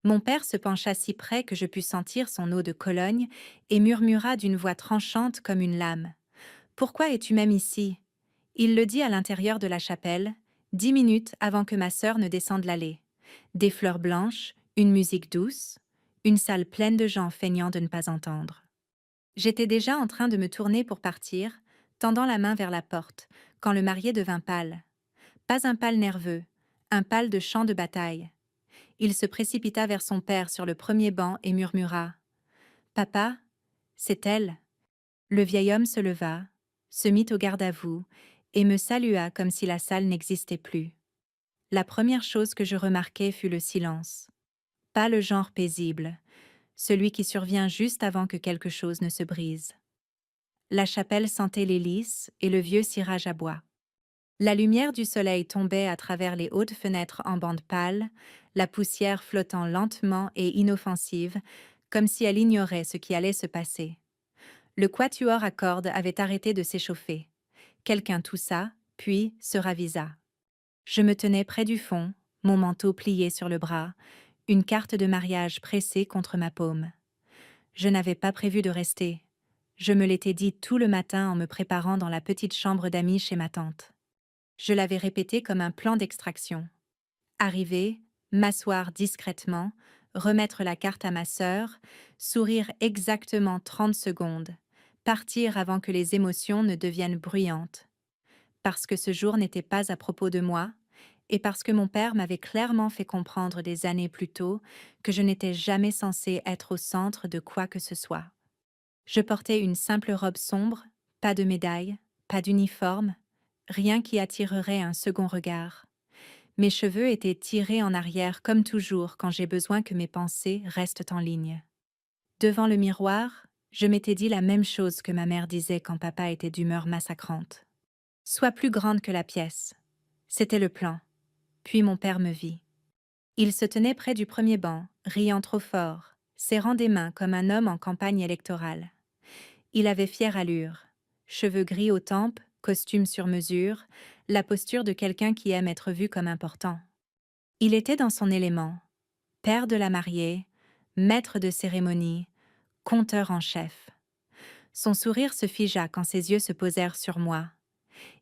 Mon père se pencha si près que je pus sentir son eau de Cologne et murmura d'une voix tranchante comme une lame. Pourquoi es-tu même ici? Il le dit à l'intérieur de la chapelle, 10 minutes avant que ma sœur ne descende l'allée. Des fleurs blanches, une musique douce, une salle pleine de gens feignant de ne pas entendre. J'étais déjà en train de me tourner pour partir, tendant la main vers la porte, quand le marié devint pâle. Pas un pâle nerveux, un pâle de champ de bataille. Il se précipita vers son père sur le premier banc et murmura « Papa, c'est elle ». Le vieil homme se leva, se mit au garde-à-vous et me salua comme si la salle n'existait plus. La première chose que je remarquai fut le silence. Pas le genre paisible, celui qui survient juste avant que quelque chose ne se brise. La chapelle sentait les lys et le vieux cirage à bois. La lumière du soleil tombait à travers les hautes fenêtres en bande pâle, la poussière flottant lentement et inoffensive, comme si elle ignorait ce qui allait se passer. Le quatuor à cordes avait arrêté de s'échauffer. Quelqu'un toussa, puis se ravisa. Je me tenais près du fond, mon manteau plié sur le bras, une carte de mariage pressée contre ma paume. Je n'avais pas prévu de rester. Je me l'étais dit tout le matin en me préparant dans la petite chambre d'amis chez ma tante. Je l'avais répété comme un plan d'extraction. Arriver, m'asseoir discrètement, remettre la carte à ma sœur, sourire exactement 30 secondes, partir avant que les émotions ne deviennent bruyantes. Parce que ce jour n'était pas à propos de moi, et parce que mon père m'avait clairement fait comprendre des années plus tôt que je n'étais jamais censée être au centre de quoi que ce soit. Je portais une simple robe sombre, pas de médaille, pas d'uniforme, rien qui attirerait un second regard. Mes cheveux étaient tirés en arrière comme toujours quand j'ai besoin que mes pensées restent en ligne. Devant le miroir, je m'étais dit la même chose que ma mère disait quand papa était d'humeur massacrante. Sois plus grande que la pièce. C'était le plan. Puis mon père me vit. Il se tenait près du premier banc, riant trop fort, serrant des mains comme un homme en campagne électorale. Il avait fière allure, cheveux gris aux tempes, costume sur mesure, la posture de quelqu'un qui aime être vu comme important. Il était dans son élément, père de la mariée, maître de cérémonie, conteur en chef. Son sourire se figea quand ses yeux se posèrent sur moi.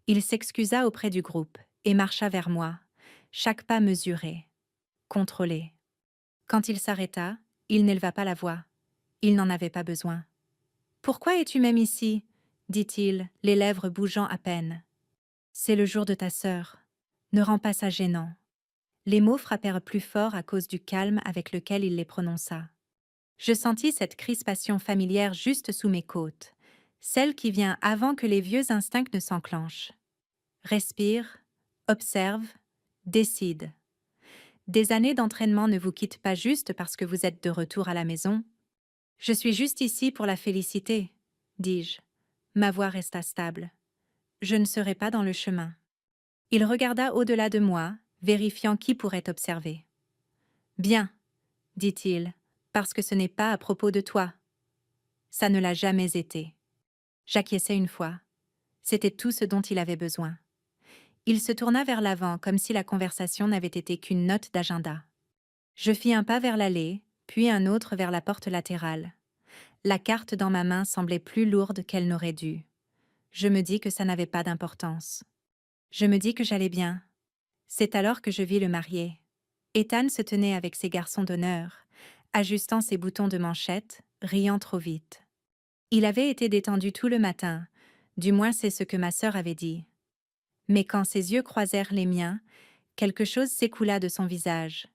Il s'excusa auprès du groupe et marcha vers moi, chaque pas mesuré, contrôlé. Quand il s'arrêta, il n'éleva pas la voix. Il n'en avait pas besoin. « Pourquoi es-tu même ici ?» dit-il, les lèvres bougeant à peine. « C'est le jour de ta sœur. Ne rends pas ça gênant. » Les mots frappèrent plus fort à cause du calme avec lequel il les prononça. Je sentis cette crispation familière juste sous mes côtes, celle qui vient avant que les vieux instincts ne s'enclenchent. Respire, observe, décide. Des années d'entraînement ne vous quittent pas juste parce que vous êtes de retour à la maison. Je suis juste ici pour la féliciter, dis-je. Ma voix resta stable. Je ne serai pas dans le chemin. Il regarda au-delà de moi, vérifiant qui pourrait observer. Bien, dit-il, parce que ce n'est pas à propos de toi. Ça ne l'a jamais été. J'acquiesçai une fois. C'était tout ce dont il avait besoin. Il se tourna vers l'avant comme si la conversation n'avait été qu'une note d'agenda. Je fis un pas vers l'allée, puis un autre vers la porte latérale. La carte dans ma main semblait plus lourde qu'elle n'aurait dû. Je me dis que ça n'avait pas d'importance. Je me dis que j'allais bien. C'est alors que je vis le marié. Ethan se tenait avec ses garçons d'honneur, ajustant ses boutons de manchette, riant trop vite. Il avait été détendu tout le matin, du moins c'est ce que ma sœur avait dit. Mais quand ses yeux croisèrent les miens, quelque chose s'écoula de son visage.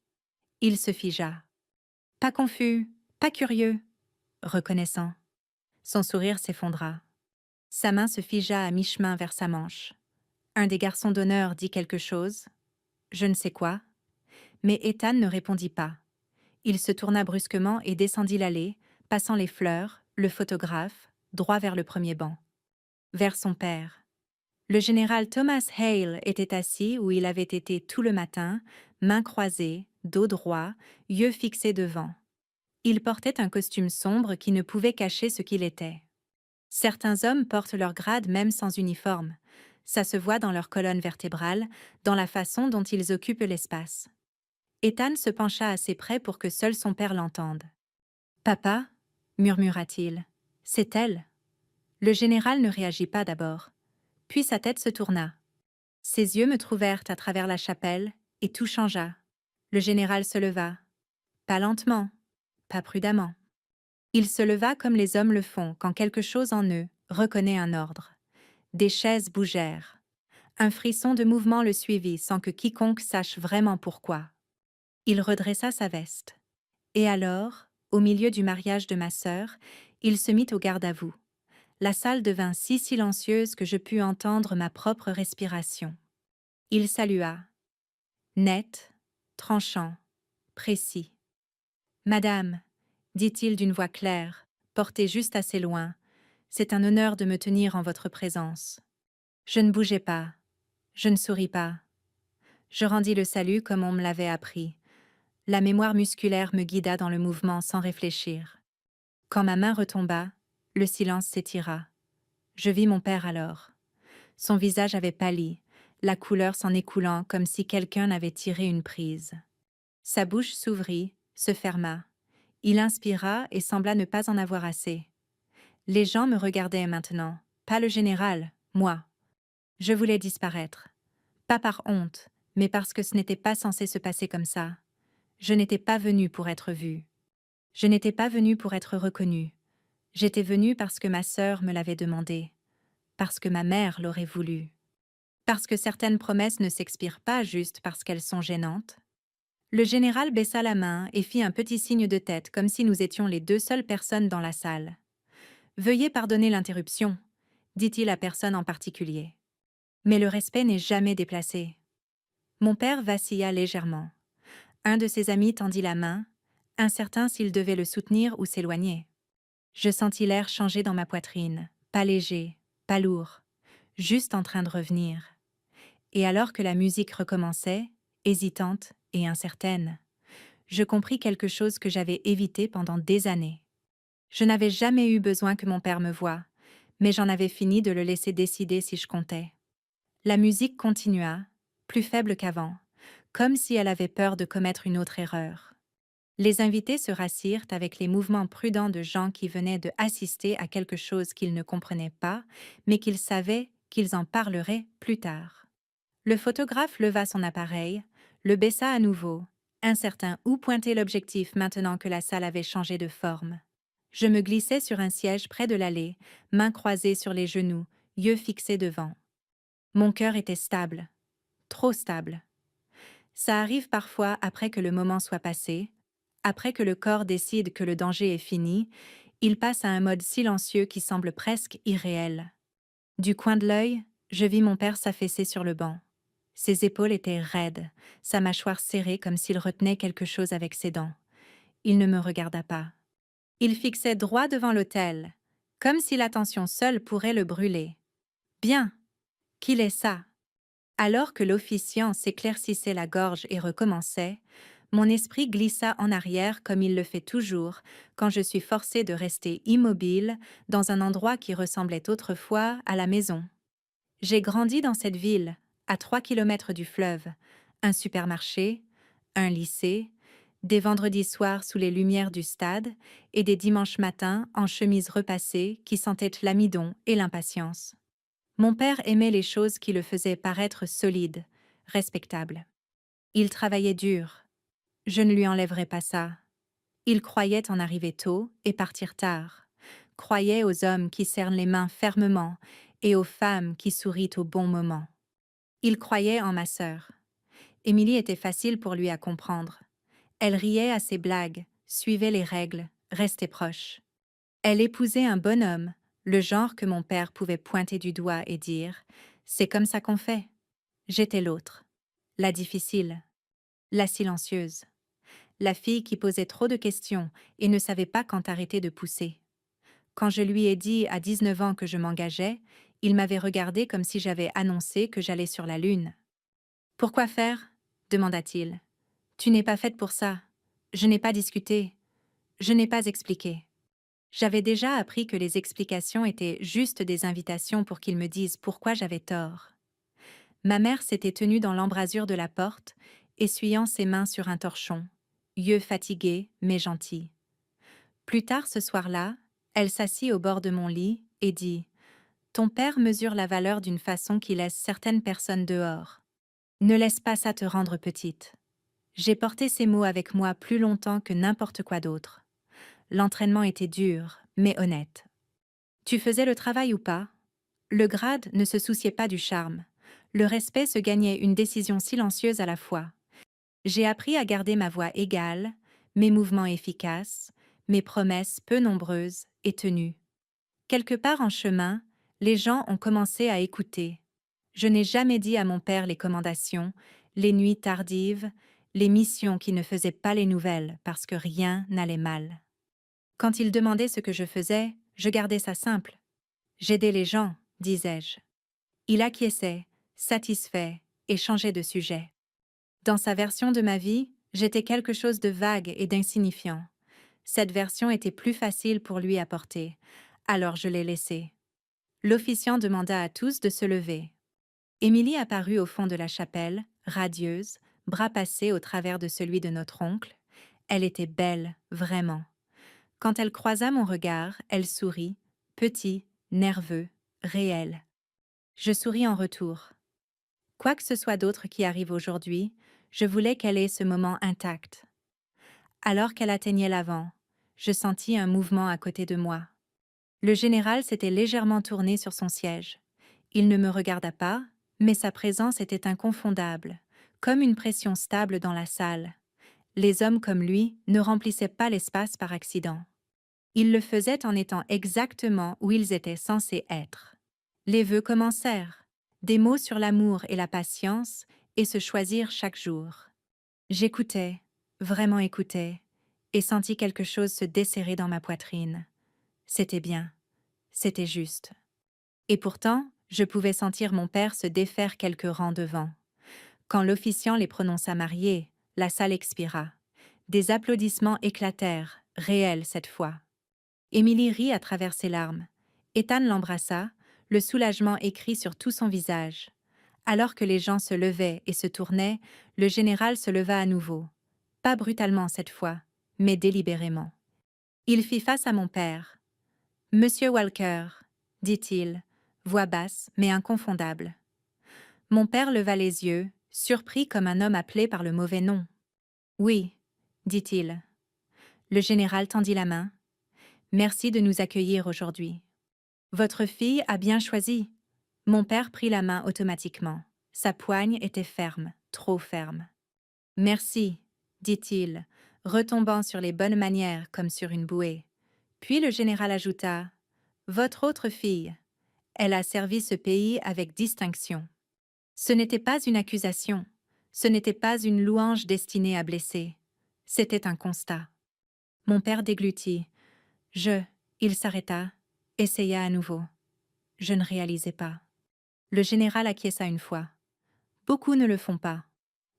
Il se figea. Pas confus, pas curieux, reconnaissant. Son sourire s'effondra. Sa main se figea à mi-chemin vers sa manche. Un des garçons d'honneur dit quelque chose, je ne sais quoi, mais Ethan ne répondit pas. Il se tourna brusquement et descendit l'allée, passant les fleurs, le photographe, droit vers le premier banc. Vers son père. Le général Thomas Hale était assis où il avait été tout le matin, mains croisées, dos droit, yeux fixés devant. Il portait un costume sombre qui ne pouvait cacher ce qu'il était. Certains hommes portent leur grade même sans uniforme. Ça se voit dans leur colonne vertébrale, dans la façon dont ils occupent l'espace. Ethan se pencha assez près pour que seul son père l'entende. Papa, murmura-t-il, c'est elle. Le général ne réagit pas d'abord. Puis sa tête se tourna. Ses yeux me trouvèrent à travers la chapelle, et tout changea. Le général se leva. Pas lentement, pas prudemment. Il se leva comme les hommes le font quand quelque chose en eux reconnaît un ordre. Des chaises bougèrent. Un frisson de mouvement le suivit sans que quiconque sache vraiment pourquoi. Il redressa sa veste. Et alors, au milieu du mariage de ma sœur, il se mit au garde-à-vous. La salle devint si silencieuse que je pus entendre ma propre respiration. Il salua. Net, tranchant, précis. Madame, dit-il d'une voix claire, portée juste assez loin, c'est un honneur de me tenir en votre présence. Je ne bougeai pas, je ne souris pas. Je rendis le salut comme on me l'avait appris. La mémoire musculaire me guida dans le mouvement sans réfléchir. Quand ma main retomba, le silence s'étira. Je vis mon père alors. Son visage avait pâli, la couleur s'en écoulant comme si quelqu'un avait tiré une prise. Sa bouche s'ouvrit, se ferma. Il inspira et sembla ne pas en avoir assez. Les gens me regardaient maintenant, pas le général, moi. Je voulais disparaître. Pas par honte, mais parce que ce n'était pas censé se passer comme ça. Je n'étais pas venue pour être vue. Je n'étais pas venue pour être reconnue. J'étais venue parce que ma sœur me l'avait demandé, parce que ma mère l'aurait voulu, parce que certaines promesses ne s'expirent pas juste parce qu'elles sont gênantes. Le général baissa la main et fit un petit signe de tête comme si nous étions les deux seules personnes dans la salle. « Veuillez pardonner l'interruption », dit-il à personne en particulier. Mais le respect n'est jamais déplacé. Mon père vacilla légèrement. Un de ses amis tendit la main, incertain s'il devait le soutenir ou s'éloigner. Je sentis l'air changer dans ma poitrine, pas léger, pas lourd, juste en train de revenir. Et alors que la musique recommençait, hésitante et incertaine, je compris quelque chose que j'avais évité pendant des années. Je n'avais jamais eu besoin que mon père me voie, mais j'en avais fini de le laisser décider si je comptais. La musique continua, plus faible qu'avant, comme si elle avait peur de commettre une autre erreur. Les invités se rassirent avec les mouvements prudents de gens qui venaient de assister à quelque chose qu'ils ne comprenaient pas, mais qu'ils savaient qu'ils en parleraient plus tard. Le photographe leva son appareil, le baissa à nouveau, incertain où pointer l'objectif maintenant que la salle avait changé de forme. Je me glissai sur un siège près de l'allée, mains croisées sur les genoux, yeux fixés devant. Mon cœur était stable, trop stable. Ça arrive parfois après que le moment soit passé, après que le corps décide que le danger est fini, il passe à un mode silencieux qui semble presque irréel. Du coin de l'œil, je vis mon père s'affaisser sur le banc. Ses épaules étaient raides, sa mâchoire serrée comme s'il retenait quelque chose avec ses dents. Il ne me regarda pas. Il fixait droit devant l'autel, comme si l'attention seule pourrait le brûler. Bien, qu'il est ça. Alors que l'officiant s'éclaircissait la gorge et recommençait, mon esprit glissa en arrière comme il le fait toujours quand je suis forcée de rester immobile dans un endroit qui ressemblait autrefois à la maison. J'ai grandi dans cette ville, à 3 kilomètres du fleuve, un supermarché, un lycée, des vendredis soirs sous les lumières du stade et des dimanches matins en chemise repassée qui sentaient l'amidon et l'impatience. Mon père aimait les choses qui le faisaient paraître solide, respectable. Il travaillait dur. Je ne lui enlèverai pas ça. Il croyait en arriver tôt et partir tard. Croyait aux hommes qui serrent les mains fermement et aux femmes qui sourient au bon moment. Il croyait en ma sœur. Émilie était facile pour lui à comprendre. Elle riait à ses blagues, suivait les règles, restait proche. Elle épousait un bonhomme, le genre que mon père pouvait pointer du doigt et dire « c'est comme ça qu'on fait ». J'étais l'autre, la difficile, la silencieuse, la fille qui posait trop de questions et ne savait pas quand arrêter de pousser. Quand je lui ai dit à 19 ans que je m'engageais, il m'avait regardé comme si j'avais annoncé que j'allais sur la lune. « Pourquoi faire ?» demanda-t-il. « Tu n'es pas faite pour ça. Je n'ai pas discuté. Je n'ai pas expliqué. » J'avais déjà appris que les explications étaient juste des invitations pour qu'il me dise pourquoi j'avais tort. Ma mère s'était tenue dans l'embrasure de la porte essuyant ses mains sur un torchon, yeux fatigués mais gentils. Plus tard ce soir-là, elle s'assit au bord de mon lit et dit « Ton père mesure la valeur d'une façon qui laisse certaines personnes dehors. Ne laisse pas ça te rendre petite. » J'ai porté ces mots avec moi plus longtemps que n'importe quoi d'autre. L'entraînement était dur, mais honnête. Tu faisais le travail ou pas? Le grade ne se souciait pas du charme. Le respect se gagnait une décision silencieuse à la fois. J'ai appris à garder ma voix égale, mes mouvements efficaces, mes promesses peu nombreuses et tenues. Quelque part en chemin, les gens ont commencé à écouter. Je n'ai jamais dit à mon père les commandations, les nuits tardives, les missions qui ne faisaient pas les nouvelles parce que rien n'allait mal. Quand il demandait ce que je faisais, je gardais ça simple. J'aidais les gens, disais-je. Il acquiesçait, satisfait et changeait de sujet. Dans sa version de ma vie, j'étais quelque chose de vague et d'insignifiant. Cette version était plus facile pour lui à porter, alors je l'ai laissée. L'officiant demanda à tous de se lever. Émilie apparut au fond de la chapelle, radieuse, bras passés au travers de celui de notre oncle. Elle était belle, vraiment. Quand elle croisa mon regard, elle sourit, petit, nerveux, réel. Je souris en retour. Quoi que ce soit d'autre qui arrive aujourd'hui, je voulais qu'elle ait ce moment intact. Alors qu'elle atteignait l'avant, je sentis un mouvement à côté de moi. Le général s'était légèrement tourné sur son siège. Il ne me regarda pas, mais sa présence était inconfondable, comme une pression stable dans la salle. Les hommes comme lui ne remplissaient pas l'espace par accident. Ils le faisaient en étant exactement où ils étaient censés être. Les vœux commencèrent, des mots sur l'amour et la patience, et se choisir chaque jour. J'écoutais, vraiment écoutais, et sentis quelque chose se desserrer dans ma poitrine. C'était bien, c'était juste. Et pourtant, je pouvais sentir mon père se défaire quelques rangs devant. Quand l'officiant les prononça mariés, la salle expira. Des applaudissements éclatèrent, réels cette fois. Émilie rit à travers ses larmes. Ethan l'embrassa, le soulagement écrit sur tout son visage. Alors que les gens se levaient et se tournaient, le général se leva à nouveau. Pas brutalement cette fois, mais délibérément. Il fit face à mon père. « Monsieur Walker », dit-il, voix basse mais inconfondable. Mon père leva les yeux, surpris comme un homme appelé par le mauvais nom. « Oui », dit-il. Le général tendit la main. « Merci de nous accueillir aujourd'hui. » « Votre fille a bien choisi. » Mon père prit la main automatiquement. Sa poigne était ferme, trop ferme. « Merci, » dit-il, retombant sur les bonnes manières comme sur une bouée. Puis le général ajouta « Votre autre fille. Elle a servi ce pays avec distinction. » Ce n'était pas une accusation. Ce n'était pas une louange destinée à blesser. C'était un constat. Mon père déglutit. Il s'arrêta, essaya à nouveau. Je ne réalisais pas. Le général acquiesça une fois. Beaucoup ne le font pas.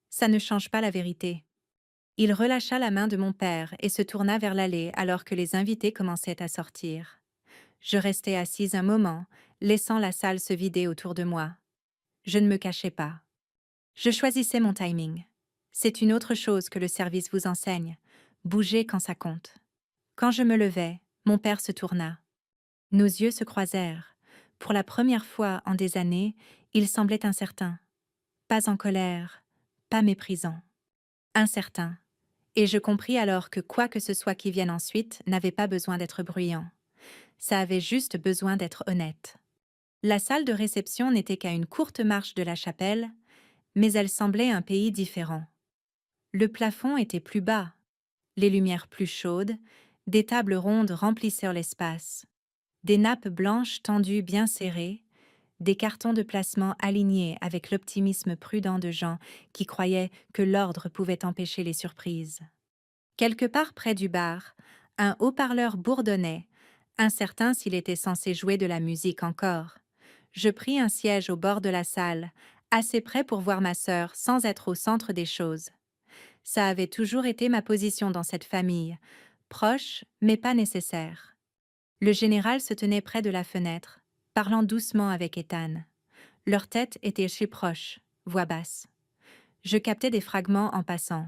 Ça ne change pas la vérité. Il relâcha la main de mon père et se tourna vers l'allée alors que les invités commençaient à sortir. Je restai assise un moment, laissant la salle se vider autour de moi. Je ne me cachais pas. Je choisissais mon timing. C'est une autre chose que le service vous enseigne. Bougez quand ça compte. Quand je me levai, mon père se tourna. Nos yeux se croisèrent. Pour la première fois en des années, il semblait incertain. Pas en colère, pas méprisant. Incertain. Et je compris alors que quoi que ce soit qui vienne ensuite n'avait pas besoin d'être bruyant. Ça avait juste besoin d'être honnête. La salle de réception n'était qu'à une courte marche de la chapelle, mais elle semblait un pays différent. Le plafond était plus bas, les lumières plus chaudes, des tables rondes remplissèrent l'espace. Des nappes blanches tendues bien serrées, des cartons de placement alignés avec l'optimisme prudent de gens qui croyaient que l'ordre pouvait empêcher les surprises. Quelque part près du bar, un haut-parleur bourdonnait, incertain s'il était censé jouer de la musique encore. Je pris un siège au bord de la salle, assez près pour voir ma sœur sans être au centre des choses. Ça avait toujours été ma position dans cette famille, proche mais pas nécessaire. Le général se tenait près de la fenêtre, parlant doucement avec Ethan. Leurs têtes étaient si proches, voix basse. Je captais des fragments en passant.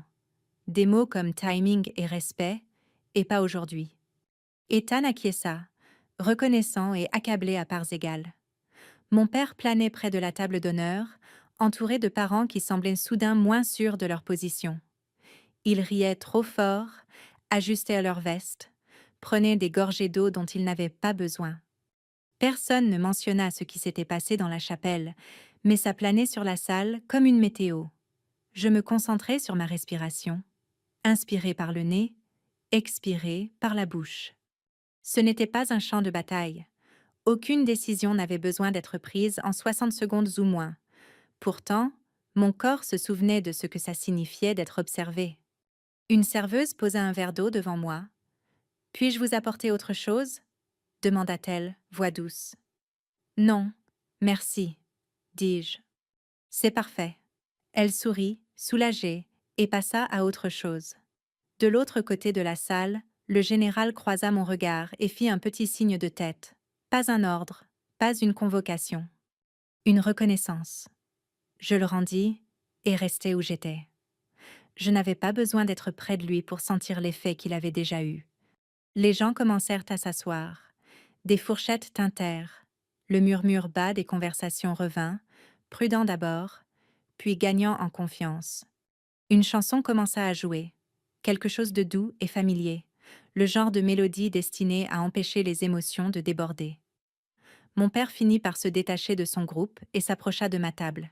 Des mots comme timing et respect, et pas aujourd'hui. Ethan acquiesça, reconnaissant et accablé à parts égales. Mon père planait près de la table d'honneur, entouré de parents qui semblaient soudain moins sûrs de leur position. Ils riaient trop fort, ajustaient leur veste, prenaient des gorgées d'eau dont ils n'avaient pas besoin. Personne ne mentionna ce qui s'était passé dans la chapelle, mais ça planait sur la salle comme une météo. Je me concentrais sur ma respiration, inspirer par le nez, expirer par la bouche. Ce n'était pas un champ de bataille. Aucune décision n'avait besoin d'être prise en 60 secondes ou moins. Pourtant, mon corps se souvenait de ce que ça signifiait d'être observé. Une serveuse posa un verre d'eau devant moi. « Puis-je vous apporter autre chose ?» demanda-t-elle, voix douce. « Non, merci, » dis-je. « C'est parfait. » Elle sourit, soulagée, et passa à autre chose. De l'autre côté de la salle, le général croisa mon regard et fit un petit signe de tête. Pas un ordre, pas une convocation. Une reconnaissance. Je le rendis et restai où j'étais. Je n'avais pas besoin d'être près de lui pour sentir l'effet qu'il avait déjà eu. Les gens commencèrent à s'asseoir. Des fourchettes tintèrent. Le murmure bas des conversations revint, prudent d'abord, puis gagnant en confiance. Une chanson commença à jouer. Quelque chose de doux et familier. Le genre de mélodie destinée à empêcher les émotions de déborder. Mon père finit par se détacher de son groupe et s'approcha de ma table.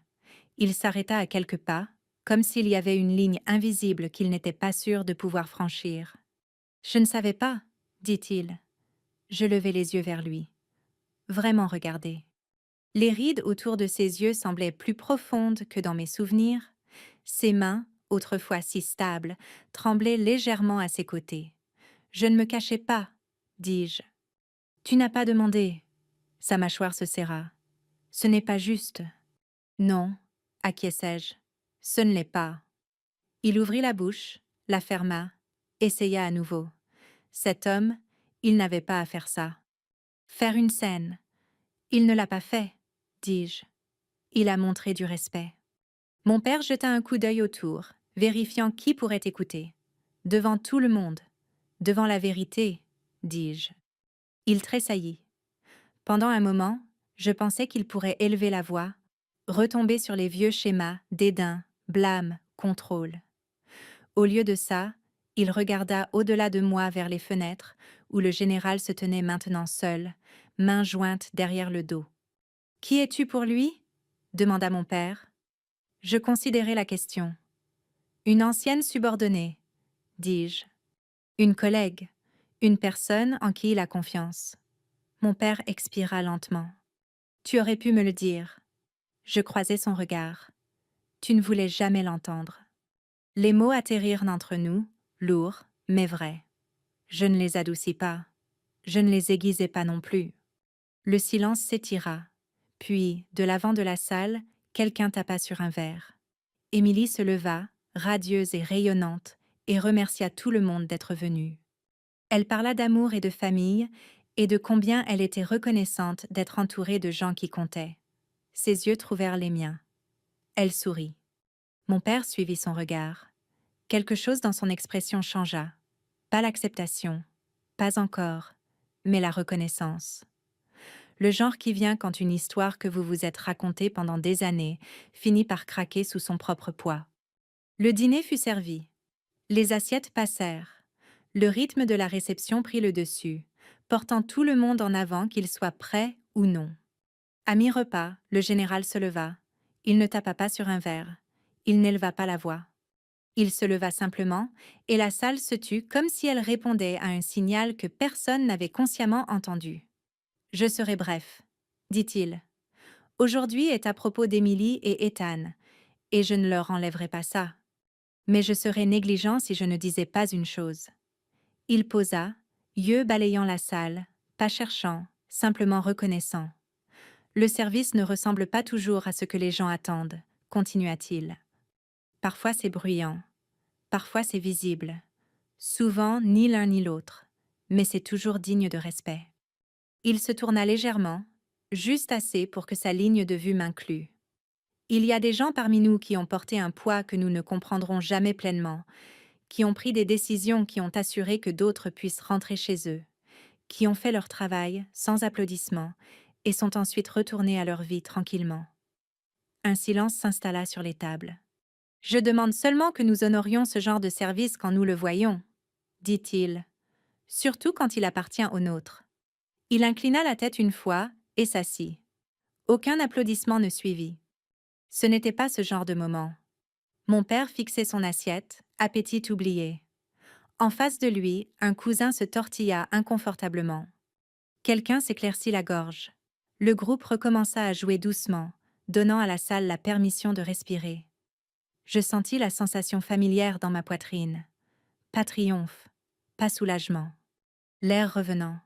Il s'arrêta à quelques pas, comme s'il y avait une ligne invisible qu'il n'était pas sûr de pouvoir franchir. « Je ne savais pas, » dit-il. Je levai les yeux vers lui. Vraiment regarder. Les rides autour de ses yeux semblaient plus profondes que dans mes souvenirs. Ses mains, autrefois si stables, tremblaient légèrement à ses côtés. « Je ne me cachais pas, » dis-je. « Tu n'as pas demandé. » Sa mâchoire se serra. « Ce n'est pas juste. »« Non, » acquiesçai-je. « Ce ne l'est pas. » Il ouvrit la bouche, la ferma, essaya à nouveau. Cet homme, il n'avait pas à faire ça. Faire une scène. Il ne l'a pas fait, dis-je. Il a montré du respect. Mon père jeta un coup d'œil autour, vérifiant qui pourrait écouter. Devant tout le monde. Devant la vérité, dis-je. Il tressaillit. Pendant un moment, je pensais qu'il pourrait élever la voix, retomber sur les vieux schémas, dédain, blâme, contrôle. Au lieu de ça, il regarda au-delà de moi vers les fenêtres, où le général se tenait maintenant seul, mains jointes derrière le dos. « Qui es-tu pour lui ?» demanda mon père. Je considérai la question. « Une ancienne subordonnée, » dis-je. « Une collègue, une personne en qui il a confiance. » Mon père expira lentement. « Tu aurais pu me le dire. » Je croisai son regard. « Tu ne voulais jamais l'entendre. » Les mots atterrirent entre nous, lourds, mais vrais. Je ne les adoucis pas. Je ne les aiguisai pas non plus. Le silence s'étira. Puis, de l'avant de la salle, quelqu'un tapa sur un verre. Émilie se leva, radieuse et rayonnante, et remercia tout le monde d'être venu. Elle parla d'amour et de famille, et de combien elle était reconnaissante d'être entourée de gens qui comptaient. Ses yeux trouvèrent les miens. Elle sourit. Mon père suivit son regard. Quelque chose dans son expression changea. Pas l'acceptation, pas encore, mais la reconnaissance. Le genre qui vient quand une histoire que vous vous êtes racontée pendant des années finit par craquer sous son propre poids. Le dîner fut servi. Les assiettes passèrent. Le rythme de la réception prit le dessus, portant tout le monde en avant qu'il soit prêt ou non. À mi-repas, le général se leva. Il ne tapa pas sur un verre. Il n'éleva pas la voix. Il se leva simplement, et la salle se tut comme si elle répondait à un signal que personne n'avait consciemment entendu. « Je serai bref, » dit-il. « Aujourd'hui est à propos d'Émilie et Ethan, et je ne leur enlèverai pas ça. Mais je serais négligent si je ne disais pas une chose. » Il posa, yeux balayant la salle, pas cherchant, simplement reconnaissant. « Le service ne ressemble pas toujours à ce que les gens attendent, » continua-t-il. « Parfois c'est bruyant, parfois c'est visible. Souvent ni l'un ni l'autre, mais c'est toujours digne de respect. » Il se tourna légèrement, juste assez pour que sa ligne de vue m'inclût. Il y a des gens parmi nous qui ont porté un poids que nous ne comprendrons jamais pleinement, qui ont pris des décisions qui ont assuré que d'autres puissent rentrer chez eux, qui ont fait leur travail sans applaudissements et sont ensuite retournés à leur vie tranquillement. Un silence s'installa sur les tables. Je demande seulement que nous honorions ce genre de service quand nous le voyons, dit-il, surtout quand il appartient au nôtre. Il inclina la tête une fois et s'assit. Aucun applaudissement ne suivit. Ce n'était pas ce genre de moment. Mon père fixait son assiette, appétit oublié. En face de lui, un cousin se tortilla inconfortablement. Quelqu'un s'éclaircit la gorge. Le groupe recommença à jouer doucement, donnant à la salle la permission de respirer. Je sentis la sensation familière dans ma poitrine. Pas triomphe, pas soulagement. L'air revenant.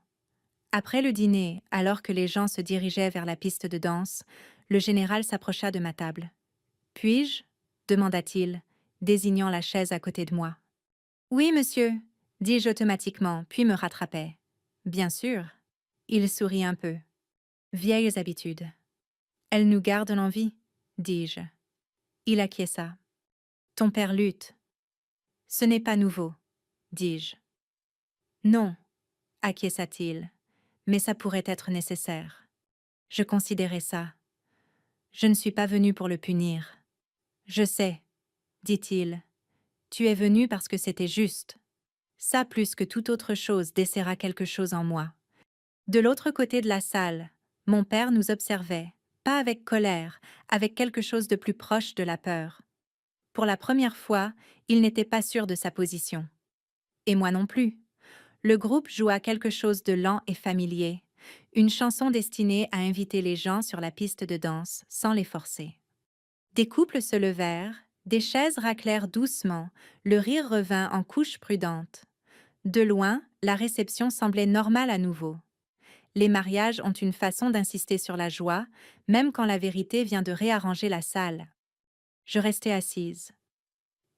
Après le dîner, alors que les gens se dirigeaient vers la piste de danse, le général s'approcha de ma table. « Puis-je » demanda-t-il, désignant la chaise à côté de moi. « Oui, monsieur » dis-je automatiquement, puis me rattrapai. « Bien sûr. » Il sourit un peu. « Vieilles habitudes. »« Elles nous gardent en vie » dis-je. Il acquiesça. « Ton père lutte. »« Ce n'est pas nouveau » dis-je. « Non » acquiesça-t-il, « mais ça pourrait être nécessaire. » Je considérais ça. Je ne suis pas venu pour le punir. « Je sais » dit-il. « Tu es venu parce que c'était juste. » Ça, plus que toute autre chose, desserra quelque chose en moi. De l'autre côté de la salle, mon père nous observait, pas avec colère, avec quelque chose de plus proche de la peur. Pour la première fois, il n'était pas sûr de sa position. Et moi non plus. Le groupe joua quelque chose de lent et familier, une chanson destinée à inviter les gens sur la piste de danse sans les forcer. Des couples se levèrent, des chaises raclèrent doucement, le rire revint en couche prudente. De loin, la réception semblait normale à nouveau. Les mariages ont une façon d'insister sur la joie, même quand la vérité vient de réarranger la salle. Je restai assise.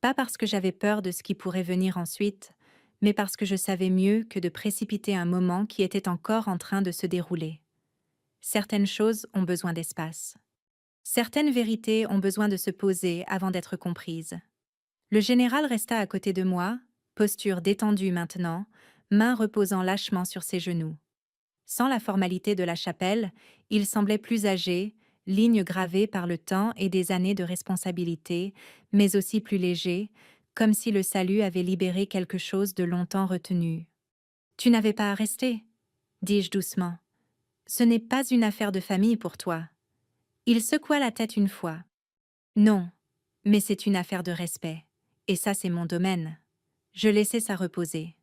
Pas parce que j'avais peur de ce qui pourrait venir ensuite, mais parce que je savais mieux que de précipiter un moment qui était encore en train de se dérouler. Certaines choses ont besoin d'espace. Certaines vérités ont besoin de se poser avant d'être comprises. Le général resta à côté de moi, posture détendue maintenant, mains reposant lâchement sur ses genoux. Sans la formalité de la chapelle, il semblait plus âgé, lignes gravées par le temps et des années de responsabilité, mais aussi plus léger, comme si le salut avait libéré quelque chose de longtemps retenu. « Tu n'avais pas à rester » dis-je doucement. « Ce n'est pas une affaire de famille pour toi. » Il secoua la tête une fois. « Non, mais c'est une affaire de respect. Et ça, c'est mon domaine. » Je laissai ça reposer.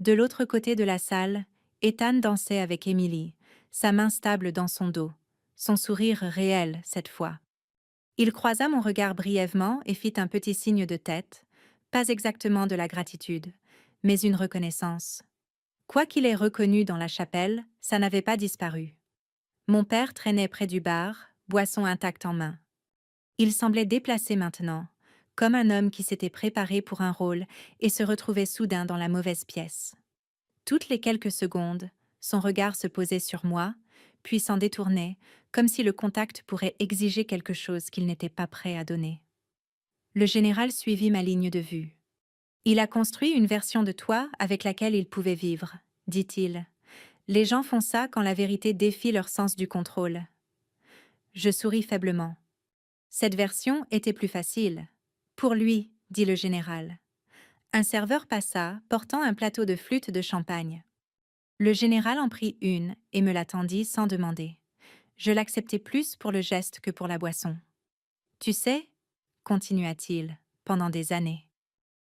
De l'autre côté de la salle, Ethan dansait avec Emily, sa main stable dans son dos, son sourire réel cette fois. Il croisa mon regard brièvement et fit un petit signe de tête, pas exactement de la gratitude, mais une reconnaissance. Quoi qu'il ait reconnu dans la chapelle, ça n'avait pas disparu. Mon père traînait près du bar, boisson intacte en main. Il semblait déplacé maintenant, comme un homme qui s'était préparé pour un rôle et se retrouvait soudain dans la mauvaise pièce. Toutes les quelques secondes, son regard se posait sur moi, puis s'en détournait, comme si le contact pourrait exiger quelque chose qu'il n'était pas prêt à donner. Le général suivit ma ligne de vue. « Il a construit une version de toi avec laquelle il pouvait vivre, » dit-il. « Les gens font ça quand la vérité défie leur sens du contrôle. » Je souris faiblement. Cette version était plus facile. « Pour lui, » dit le général. Un serveur passa, portant un plateau de flûte de champagne. Le général en prit une et me la tendit sans demander. Je l'acceptai plus pour le geste que pour la boisson. « Tu sais, » continua-t-il, pendant des années.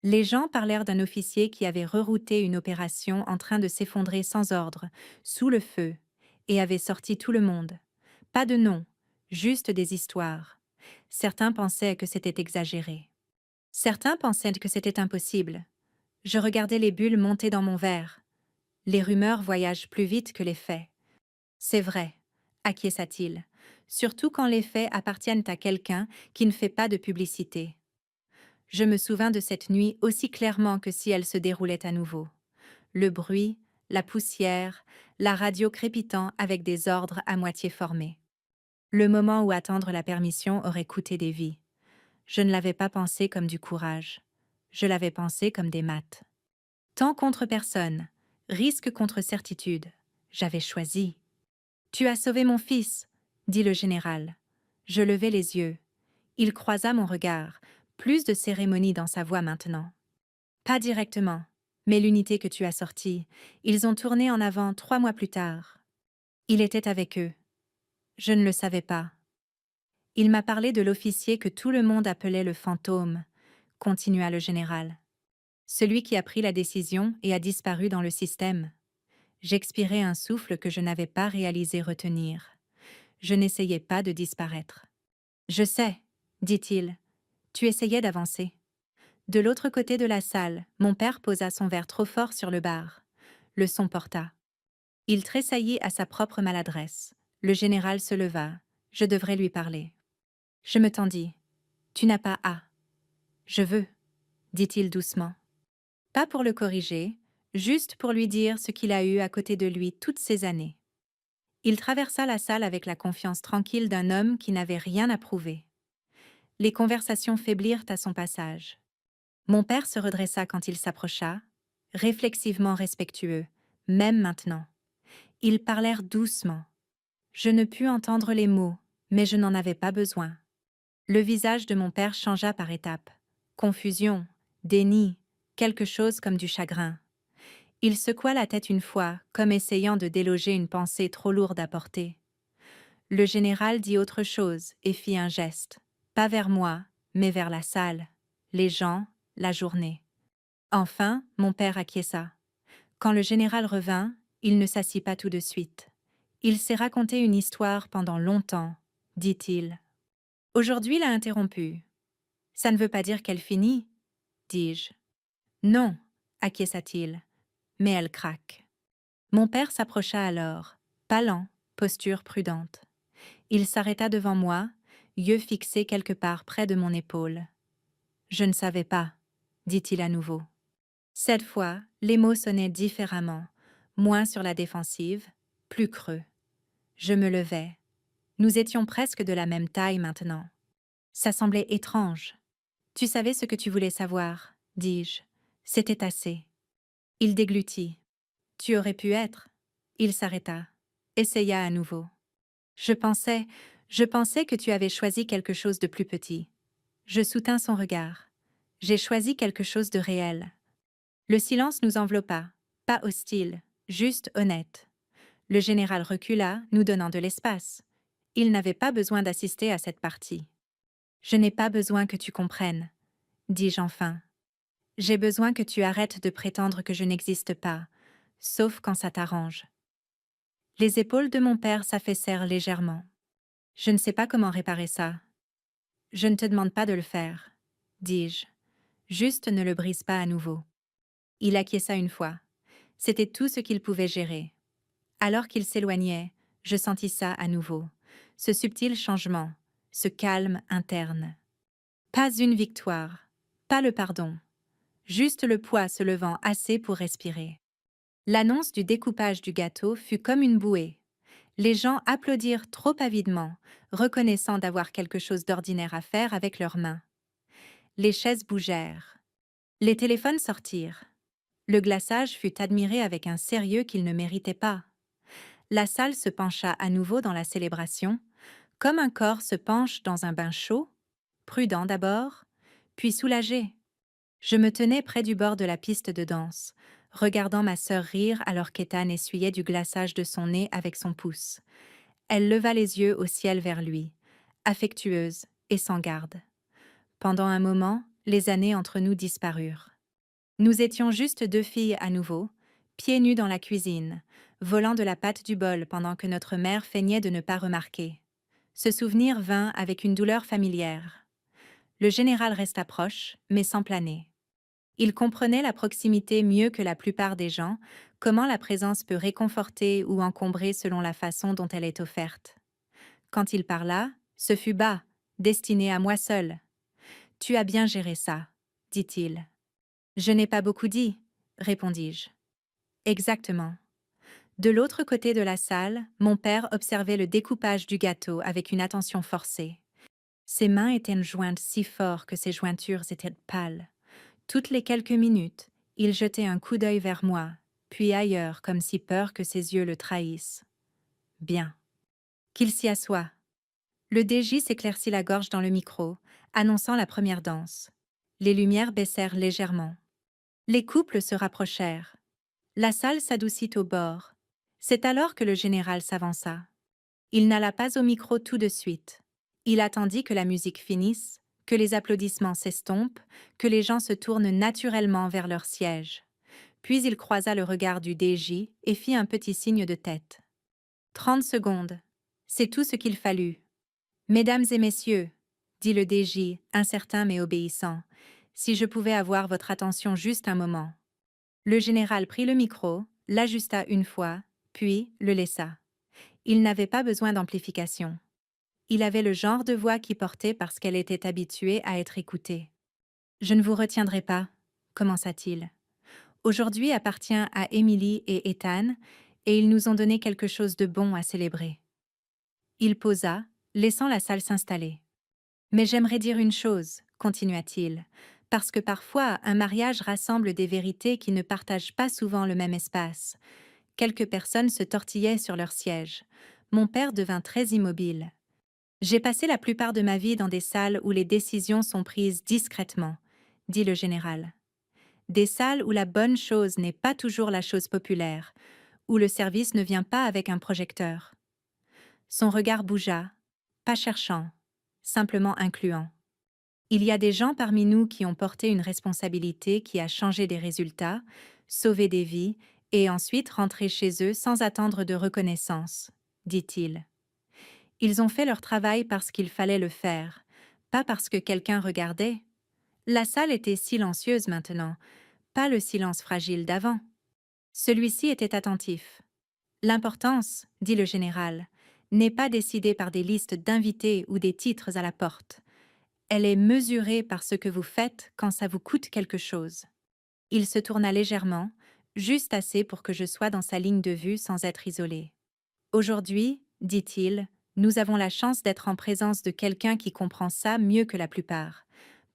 Les gens parlèrent d'un officier qui avait rerouté une opération en train de s'effondrer sans ordre, sous le feu, et avait sorti tout le monde. Pas de nom, juste des histoires. Certains pensaient que c'était exagéré. Certains pensaient que c'était impossible. Je regardais les bulles monter dans mon verre. Les rumeurs voyagent plus vite que les faits. C'est vrai, acquiesça-t-il, surtout quand les faits appartiennent à quelqu'un qui ne fait pas de publicité. Je me souvins de cette nuit aussi clairement que si elle se déroulait à nouveau. Le bruit, la poussière, la radio crépitant avec des ordres à moitié formés. Le moment où attendre la permission aurait coûté des vies. Je ne l'avais pas pensé comme du courage. Je l'avais pensé comme des maths. Temps contre personne, risque contre certitude. J'avais choisi. Tu as sauvé mon fils, dit le général. Je levai les yeux. Il croisa mon regard, plus de cérémonie dans sa voix maintenant. Pas directement, mais l'unité que tu as sortie, ils ont tourné en avant 3 mois plus tard. Il était avec eux. Je ne le savais pas. Il m'a parlé de l'officier que tout le monde appelait le fantôme, continua le général. Celui qui a pris la décision et a disparu dans le système. J'expirai un souffle que je n'avais pas réalisé retenir. Je n'essayais pas de disparaître. Je sais, dit-il. Tu essayais d'avancer. De l'autre côté de la salle, mon père posa son verre trop fort sur le bar. Le son porta. Il tressaillit à sa propre maladresse. Le général se leva. Je devrais lui parler. Je me tendis. Tu n'as pas à. Je veux, dit-il doucement. Pas pour le corriger, juste pour lui dire ce qu'il a eu à côté de lui toutes ces années. Il traversa la salle avec la confiance tranquille d'un homme qui n'avait rien à prouver. Les conversations faiblirent à son passage. Mon père se redressa quand il s'approcha, réflexivement respectueux, même maintenant. Ils parlèrent doucement. Je ne pus entendre les mots, mais je n'en avais pas besoin. Le visage de mon père changea par étapes. Confusion, déni, quelque chose comme du chagrin. Il secoua la tête une fois, comme essayant de déloger une pensée trop lourde à porter. Le général dit autre chose et fit un geste, pas vers moi, mais vers la salle, les gens, la journée. Enfin, mon père acquiesça. Quand le général revint, il ne s'assit pas tout de suite. Il s'est raconté une histoire pendant longtemps, dit-il. Aujourd'hui l'a interrompu. Ça ne veut pas dire qu'elle finit, dis-je. Non, acquiesça-t-il, mais elle craque. Mon père s'approcha alors, pas lent, posture prudente. Il s'arrêta devant moi, yeux fixés quelque part près de mon épaule. Je ne savais pas, dit-il à nouveau. Cette fois, les mots sonnaient différemment, moins sur la défensive, plus creux. Je me levai. Nous étions presque de la même taille maintenant. Ça semblait étrange. Tu savais ce que tu voulais savoir, dis-je. C'était assez. Il déglutit. Tu aurais pu être. Il s'arrêta, essaya à nouveau. Je pensais que tu avais choisi quelque chose de plus petit. Je soutins son regard. J'ai choisi quelque chose de réel. Le silence nous enveloppa, pas hostile, juste honnête. Le général recula, nous donnant de l'espace. Il n'avait pas besoin d'assister à cette partie. Je n'ai pas besoin que tu comprennes, dis-je enfin. J'ai besoin que tu arrêtes de prétendre que je n'existe pas, sauf quand ça t'arrange. Les épaules de mon père s'affaissèrent légèrement. Je ne sais pas comment réparer ça. Je ne te demande pas de le faire, dis-je. Juste ne le brise pas à nouveau. Il acquiesça une fois. C'était tout ce qu'il pouvait gérer. Alors qu'il s'éloignait, je sentis ça à nouveau. Ce subtil changement, ce calme interne. Pas une victoire, pas le pardon. Juste le poids se levant assez pour respirer. L'annonce du découpage du gâteau fut comme une bouée. Les gens applaudirent trop avidement, reconnaissant d'avoir quelque chose d'ordinaire à faire avec leurs mains. Les chaises bougèrent. Les téléphones sortirent. Le glaçage fut admiré avec un sérieux qu'il ne méritait pas. La salle se pencha à nouveau dans la célébration, comme un corps se penche dans un bain chaud, prudent d'abord, puis soulagé. Je me tenais près du bord de la piste de danse, regardant ma sœur rire alors qu'Ethan essuyait du glaçage de son nez avec son pouce. Elle leva les yeux au ciel vers lui, affectueuse et sans garde. Pendant un moment, les années entre nous disparurent. Nous étions juste 2 filles à nouveau, pieds nus dans la cuisine, volant de la pâte du bol pendant que notre mère feignait de ne pas remarquer. Ce souvenir vint avec une douleur familière. Le général resta proche, mais sans planer. Il comprenait la proximité mieux que la plupart des gens, comment la présence peut réconforter ou encombrer selon la façon dont elle est offerte. Quand il parla, ce fut bas, destiné à moi seule. « Tu as bien géré ça, dit-il. » « Je n'ai pas beaucoup dit, répondis-je. Exactement. De l'autre côté de la salle, mon père observait le découpage du gâteau avec une attention forcée. Ses mains étaient jointes si fort que ses jointures étaient pâles. Toutes les quelques minutes, il jetait un coup d'œil vers moi, puis ailleurs comme si peur que ses yeux le trahissent. Bien. Qu'il s'y assoie. Le DJ s'éclaircit la gorge dans le micro, annonçant la première danse. Les lumières baissèrent légèrement. Les couples se rapprochèrent. La salle s'adoucit au bord. C'est alors que le général s'avança. Il n'alla pas au micro tout de suite. Il attendit que la musique finisse, que les applaudissements s'estompent, que les gens se tournent naturellement vers leur siège. Puis il croisa le regard du DJ et fit un petit signe de tête. 30 secondes. C'est tout ce qu'il fallut. Mesdames et messieurs, dit le DJ, incertain mais obéissant, si je pouvais avoir votre attention juste un moment. Le général prit le micro, l'ajusta une fois, puis le laissa. Il n'avait pas besoin d'amplification. Il avait le genre de voix qui portait parce qu'elle était habituée à être écoutée. « Je ne vous retiendrai pas, » commença-t-il. « Aujourd'hui appartient à Emily et Ethan, et ils nous ont donné quelque chose de bon à célébrer. » Il posa, laissant la salle s'installer. « Mais j'aimerais dire une chose, » continua-t-il, « parce que parfois un mariage rassemble des vérités qui ne partagent pas souvent le même espace. » Quelques personnes se tortillaient sur leur siège. Mon père devint très immobile. J'ai passé la plupart de ma vie dans des salles où les décisions sont prises discrètement, dit le général. Des salles où la bonne chose n'est pas toujours la chose populaire, où le service ne vient pas avec un projecteur. Son regard bougea, pas cherchant, simplement incluant. Il y a des gens parmi nous qui ont porté une responsabilité qui a changé des résultats, sauvé des vies, et ensuite rentré chez eux sans attendre de reconnaissance, dit-il. Ils ont fait leur travail parce qu'il fallait le faire, pas parce que quelqu'un regardait. La salle était silencieuse maintenant, pas le silence fragile d'avant. Celui-ci était attentif. L'importance, dit le général, n'est pas décidée par des listes d'invités ou des titres à la porte. Elle est mesurée par ce que vous faites quand ça vous coûte quelque chose. Il se tourna légèrement, juste assez pour que je sois dans sa ligne de vue sans être isolé. Aujourd'hui, dit-il, nous avons la chance d'être en présence de quelqu'un qui comprend ça mieux que la plupart.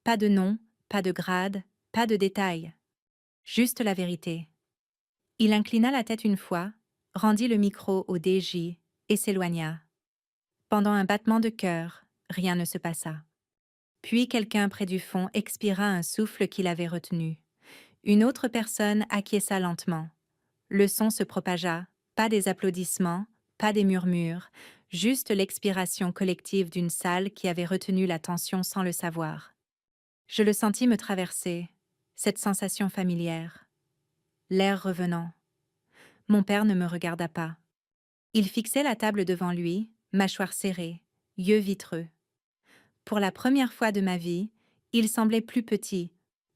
Pas de nom, pas de grade, pas de détails. Juste la vérité. Il inclina la tête une fois, rendit le micro au DJ et s'éloigna. Pendant un battement de cœur, rien ne se passa. Puis quelqu'un près du fond expira un souffle qu'il avait retenu. Une autre personne acquiesça lentement. Le son se propagea, pas des applaudissements, pas des murmures, juste l'expiration collective d'une salle qui avait retenu l'attention sans le savoir. Je le sentis me traverser, cette sensation familière. L'air revenant. Mon père ne me regarda pas. Il fixait la table devant lui, mâchoire serrée, yeux vitreux. Pour la première fois de ma vie, il semblait plus petit,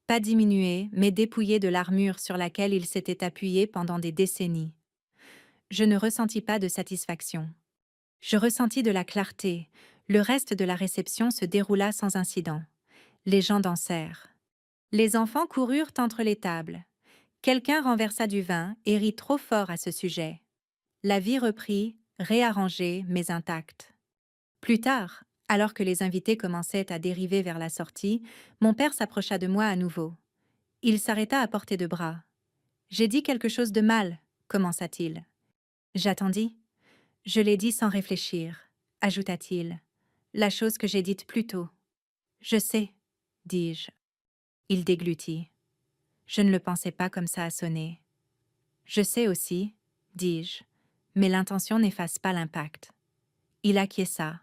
pas diminué, mais dépouillé de l'armure sur laquelle il s'était appuyé pendant des décennies. Je ne ressentis pas de satisfaction. Je ressentis de la clarté. Le reste de la réception se déroula sans incident. Les gens dansèrent. Les enfants coururent entre les tables. Quelqu'un renversa du vin et rit trop fort à ce sujet. La vie reprit, réarrangée mais intacte. Plus tard, alors que les invités commençaient à dériver vers la sortie, mon père s'approcha de moi à nouveau. Il s'arrêta à portée de bras. « J'ai dit quelque chose de mal », commença-t-il. J'attendis. « Je l'ai dit sans réfléchir », ajouta-t-il. « La chose que j'ai dite plus tôt. »« Je sais », dis-je. Il déglutit. « Je ne le pensais pas comme ça à sonner. »« Je sais aussi, » dis-je, « mais l'intention n'efface pas l'impact. » Il acquiesça,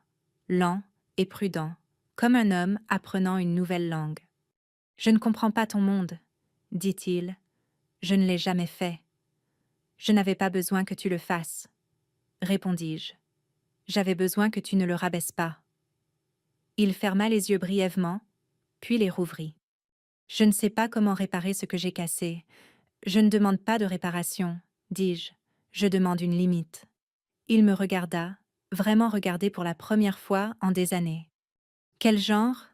lent et prudent, comme un homme apprenant une nouvelle langue. « Je ne comprends pas ton monde, » dit-il. « Je ne l'ai jamais fait. »« Je n'avais pas besoin que tu le fasses, » répondis-je. « J'avais besoin que tu ne le rabaisses pas. » Il ferma les yeux brièvement, puis les rouvrit. « Je ne sais pas comment réparer ce que j'ai cassé. Je ne demande pas de réparation, » dis-je. « Je demande une limite. » Il me regarda, vraiment regardé pour la première fois en des années. « Quel genre ? »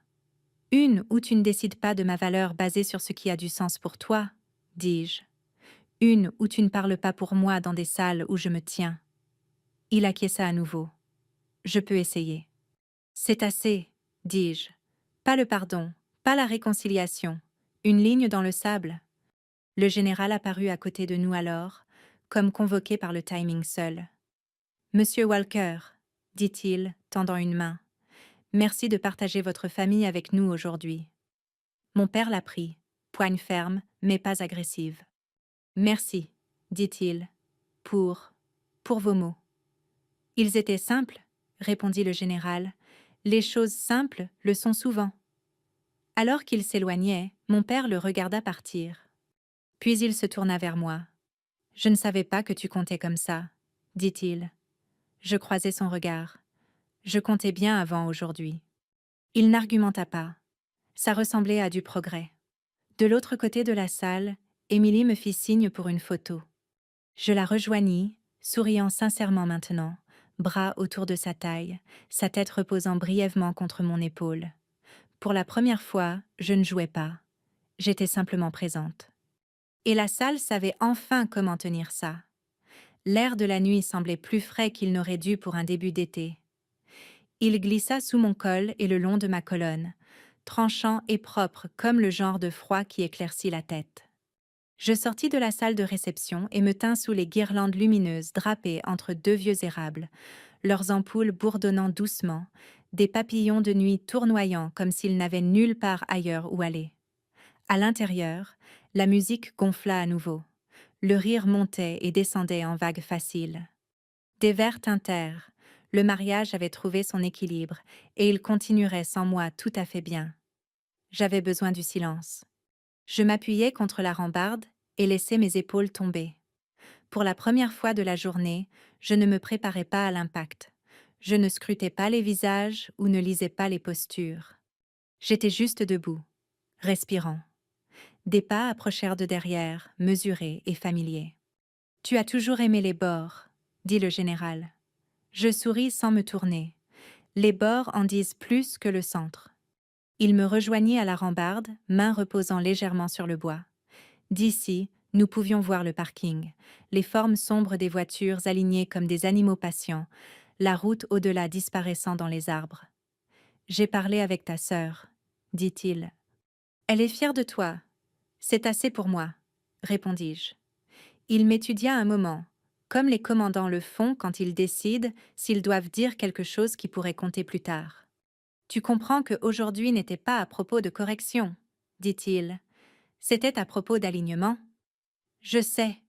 « Une où tu ne décides pas de ma valeur basée sur ce qui a du sens pour toi, » dis-je. « Une où tu ne parles pas pour moi dans des salles où je me tiens. Il acquiesça à nouveau. Je peux essayer. C'est assez, dis-je. Pas le pardon, pas la réconciliation. Une ligne dans le sable. Le général apparut à côté de nous alors, comme convoqué par le timing seul. Monsieur Walker, dit-il, tendant une main. Merci de partager votre famille avec nous aujourd'hui. Mon père l'a pris, poigne ferme, mais pas agressive. Merci, dit-il, pour vos mots. Ils étaient simples, répondit le général. Les choses simples le sont souvent. Alors qu'il s'éloignait, mon père le regarda partir. Puis il se tourna vers moi. Je ne savais pas que tu comptais comme ça, dit-il. Je croisai son regard. Je comptais bien avant aujourd'hui. Il n'argumenta pas. Ça ressemblait à du progrès. De l'autre côté de la salle, Émilie me fit signe pour une photo. Je la rejoignis, souriant sincèrement maintenant, bras autour de sa taille, sa tête reposant brièvement contre mon épaule. Pour la première fois, je ne jouais pas. J'étais simplement présente. Et la salle savait enfin comment tenir ça. L'air de la nuit semblait plus frais qu'il n'aurait dû pour un début d'été. Il glissa sous mon col et le long de ma colonne, tranchant et propre comme le genre de froid qui éclaircit la tête. Je sortis de la salle de réception et me tins sous les guirlandes lumineuses drapées entre deux vieux érables, leurs ampoules bourdonnant doucement, des papillons de nuit tournoyant comme s'ils n'avaient nulle part ailleurs où aller. À l'intérieur, la musique gonfla à nouveau. Le rire montait et descendait en vagues faciles. Des vers tintèrent. Le mariage avait trouvé son équilibre et il continuerait sans moi tout à fait bien. J'avais besoin du silence. Je m'appuyais contre la rambarde et laissais mes épaules tomber. Pour la première fois de la journée, je ne me préparais pas à l'impact. Je ne scrutais pas les visages ou ne lisais pas les postures. J'étais juste debout, respirant. Des pas approchèrent de derrière, mesurés et familiers. « Tu as toujours aimé les bords, » dit le général. Je souris sans me tourner. Les bords en disent plus que le centre. Il me rejoignit à la rambarde, main reposant légèrement sur le bois. D'ici, nous pouvions voir le parking, les formes sombres des voitures alignées comme des animaux patients, la route au-delà disparaissant dans les arbres. « J'ai parlé avec ta sœur, » dit-il. « Elle est fière de toi. C'est assez pour moi, » répondis-je. Il m'étudia un moment, comme les commandants le font quand ils décident s'ils doivent dire quelque chose qui pourrait compter plus tard. « Tu comprends qu'aujourd'hui n'était pas à propos de correction, » dit-il. « C'était à propos d'alignement. »« Je sais, »